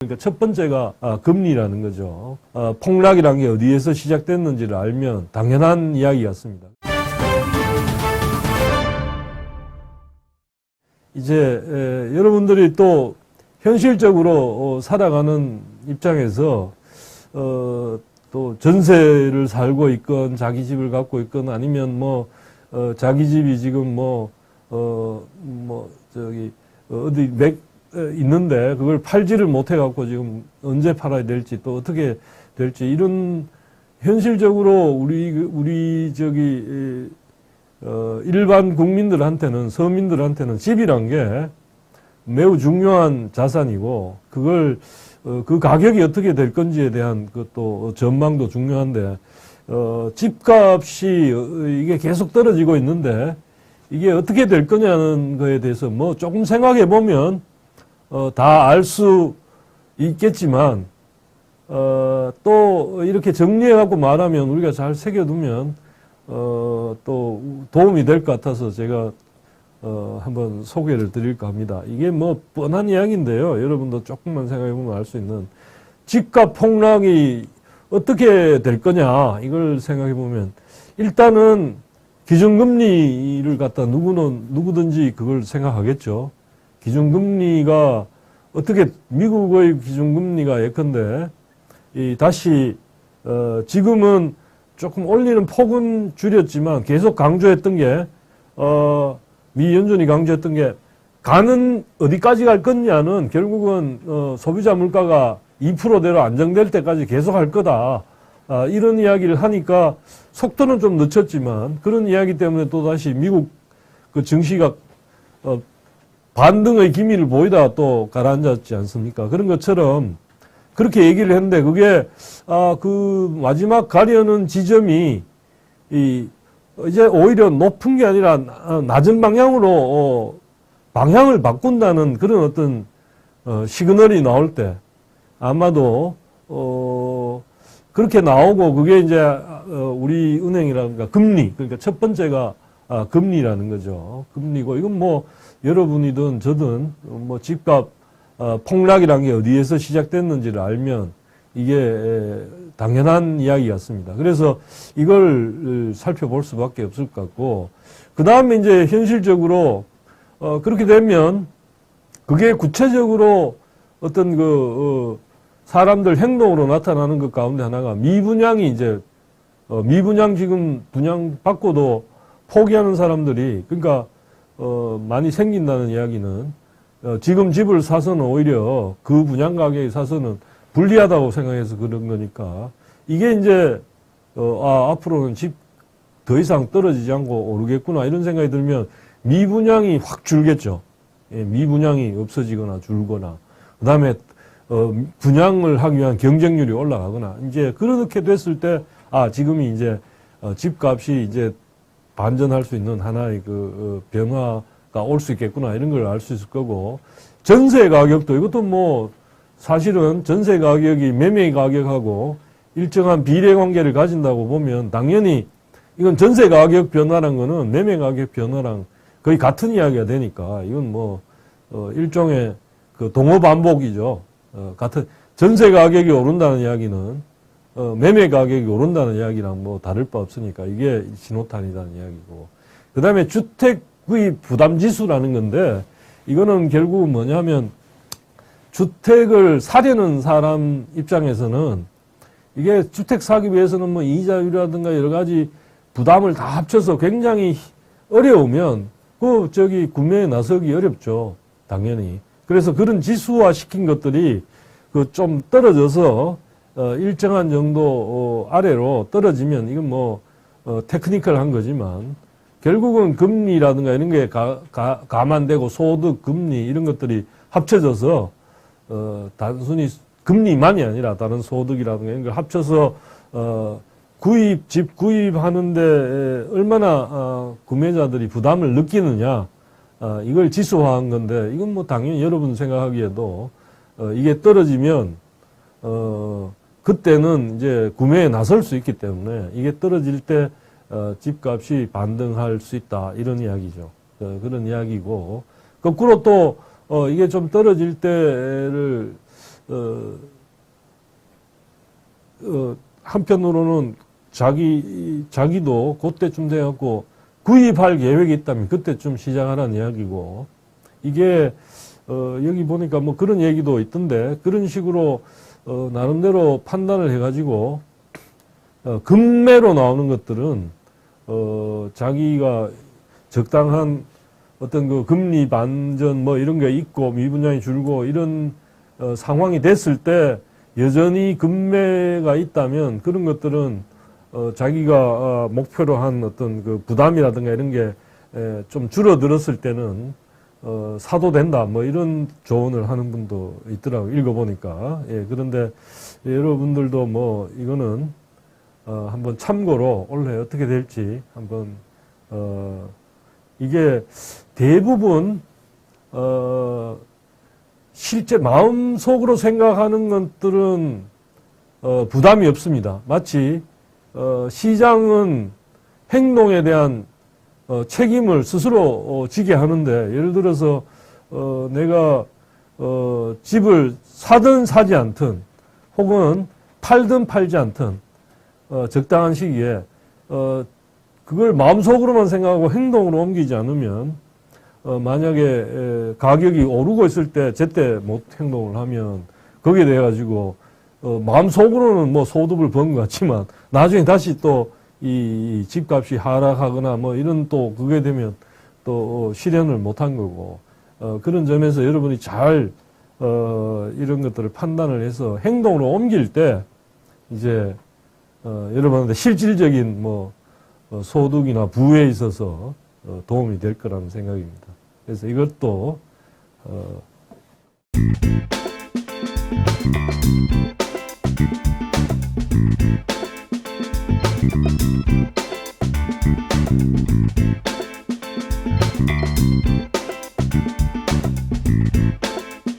그러니까 첫 번째가 금리라는 거죠. 폭락이라는 게 어디에서 시작됐는지를 알면 당연한 이야기 같습니다. 이제 여러분들이 또 현실적으로 살아가는 입장에서 또 전세를 살고 있건 자기 집을 갖고 있건 아니면 자기 집이 지금 어디 있는데 그걸 팔지를 못해 갖고 지금 언제 팔아야 될지 또 어떻게 될지 이런 현실적으로 우리 일반 국민들한테는 서민들한테는 집이란 게 매우 중요한 자산이고 그걸 그 가격이 어떻게 될 건지에 대한 그것도 전망도 중요한데 집값이 이게 계속 떨어지고 있는데 이게 어떻게 될 거냐는 거에 대해서 조금 생각해 보면 다 알 수 있겠지만 또 이렇게 정리해 갖고 말하면 우리가 잘 새겨두면 또 도움이 될 것 같아서 제가 한번 소개를 드릴까 합니다. 이게 뻔한 이야기인데요. 여러분도 조금만 생각해 보면 알 수 있는 집값 폭락이 어떻게 될 거냐 이걸 생각해 보면 일단은 기준금리를 갖다 누구든지 그걸 생각하겠죠. 기준금리가 어떻게 미국의 기준금리가 예컨대 다시 지금은 조금 올리는 폭은 줄였지만 계속 강조했던 게 미 연준이 강조했던 게 가는 어디까지 갈 거냐는 결국은 소비자 물가가 2%대로 안정될 때까지 계속 할 거다. 이런 이야기를 하니까 속도는 좀 늦췄지만 그런 이야기 때문에 또다시 미국 그 증시가 반등의 기미를 보이다가 또 가라앉았지 않습니까? 그런 것처럼 그렇게 얘기를 했는데 그게 그 마지막 가려는 지점이 이제 오히려 높은 게 아니라 낮은 방향으로 방향을 바꾼다는 그런 어떤 시그널이 나올 때 아마도 그렇게 나오고 그게 이제 우리 은행이라든가 금리 그러니까 첫 번째가 금리라는 거죠. 금리고 이건 여러분이든 저든 집값 폭락이라는 게 어디에서 시작됐는지를 알면 이게 당연한 이야기 같습니다. 그래서 이걸 살펴볼 수밖에 없을 것 같고 그 다음에 이제 현실적으로 그렇게 되면 그게 구체적으로 어떤 사람들 행동으로 나타나는 것 가운데 하나가 미분양이 이제 미분양 지금 분양 받고도 포기하는 사람들이 그러니까 많이 생긴다는 이야기는 지금 집을 사서는 오히려 그 분양 가격에 사서는 불리하다고 생각해서 그런 거니까 이게 이제 앞으로는 집 더 이상 떨어지지 않고 오르겠구나 이런 생각이 들면 미분양이 확 줄겠죠. 예, 미분양이 없어지거나 줄거나 그다음에 분양을 하기 위한 경쟁률이 올라가거나 이제 그렇게 됐을 때 지금이 이제 집값이 이제 반전할 수 있는 하나의 변화가 올 수 있겠구나 이런 걸 알 수 있을 거고 전세 가격도 이것도 사실은 전세 가격이 매매 가격하고 일정한 비례 관계를 가진다고 보면 당연히 이건 전세 가격 변화란 거는 매매 가격 변화랑 거의 같은 이야기가 되니까 이건 일종의 동어 반복이죠. 같은 전세 가격이 오른다는 이야기는 매매 가격이 오른다는 이야기랑 다를 바 없으니까 이게 신호탄이라는 이야기고 그 다음에 주택의 부담 지수라는 건데 이거는 결국은 뭐냐면 주택을 사려는 사람 입장에서는 이게 주택 사기 위해서는 이자율이라든가 여러 가지 부담을 다 합쳐서 굉장히 어려우면 구매에 나서기 어렵죠. 당연히. 그래서 그런 지수화 시킨 것들이 좀 떨어져서 일정한 정도 아래로 떨어지면 이건 테크니컬한 거지만 결국은 금리라든가 이런 게 감안되고 소득, 금리 이런 것들이 합쳐져서 단순히 금리만이 아니라 다른 소득이라든가 이런 걸 합쳐서 집 구입하는데 얼마나 구매자들이 부담을 느끼느냐 이걸 지수화한 건데 이건 당연히 여러분 생각하기에도 이게 떨어지면 그때는 이제 구매에 나설 수 있기 때문에 이게 떨어질 때 집값이 반등할 수 있다 이런 이야기죠. 그런 이야기고 거꾸로 또 이게 좀 떨어질 때를 한편으로는 자기도 그때쯤 돼갖고 구입할 계획이 있다면 그때쯤 시작하라는 이야기고, 이게, 여기 보니까 뭐 그런 얘기도 있던데, 그런 식으로, 나름대로 판단을 해가지고, 금매로 나오는 것들은, 자기가 적당한 어떤 그 금리 반전 뭐 이런 게 있고, 미분양이 줄고, 이런, 상황이 됐을 때, 여전히 금매가 있다면, 그런 것들은, 자기가 목표로 한 어떤 그 부담이라든가 이런 게 좀 줄어들었을 때는 사도 된다 뭐 이런 조언을 하는 분도 있더라고요. 읽어보니까. 예, 그런데 여러분들도 뭐 이거는 한번 참고로 올해 어떻게 될지 한번 이게 대부분 실제 마음속으로 생각하는 것들은 부담이 없습니다. 마치 시장은 행동에 대한 책임을 스스로 지게 하는데, 예를 들어서 내가 집을 사든 사지 않든 혹은 팔든 팔지 않든 적당한 시기에 그걸 마음속으로만 생각하고 행동으로 옮기지 않으면 만약에 가격이 오르고 있을 때 제때 못 행동을 하면 거기에 대해 가지고 마음속으로는 뭐 소득을 번 것 같지만 나중에 다시 또 이 집값이 하락하거나 뭐 이런 또 그게 되면 또 실현을 못한 거고, 그런 점에서 여러분이 잘 이런 것들을 판단을 해서 행동으로 옮길 때 이제 여러분한테 실질적인 뭐 소득이나 부에 있어서 도움이 될 거라는 생각입니다. 그래서 이것도